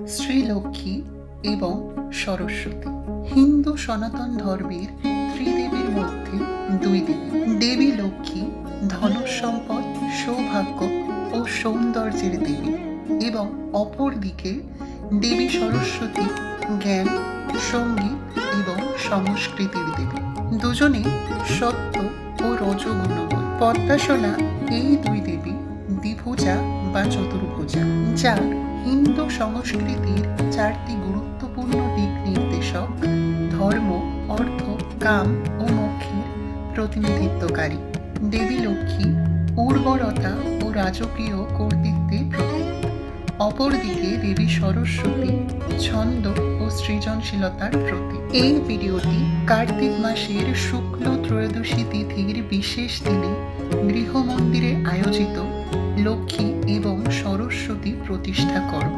শ্রীলক্ষ্মী এবং সরস্বতী। হিন্দু সনাতন ধর্মের ত্রিদেবীর মধ্যে দুই দেবী। দেবী লক্ষ্মী ধনসম্পদ, সৌভাগ্য ও সৌন্দর্যের দেবী এবং অপরদিকে দেবী সরস্বতী জ্ঞান, সঙ্গীত এবং সংস্কৃতির দেবী। দুজনে সত্য ও রজগুণময়। পদ্মাসনা এই দুই দেবী দ্বিভুজা বা চতুর্ভুজা, যা হিন্দু সংস্কৃতির চারটি গুরুত্বপূর্ণ দিক নির্দেশক: ধর্ম, অর্থ, কাম ও মোক্ষের প্রতিনিধিত্বকারী। দেবী লক্ষ্মী উর্বরতা ও রাজকীয় কর্তৃত্বের প্রতীক। অপরদিকে দেবী সরস্বতী ছন্দ ও সৃজনশীলতার প্রতীক। এই ভিডিওটি কার্তিক মাসের শুক্ল ত্রয়োদশী তিথির বিশেষ দিনে গৃহমন্দিরে আয়োজিত লক্ষ্মী এবং সরস্বতী প্রতিষ্ঠা করো।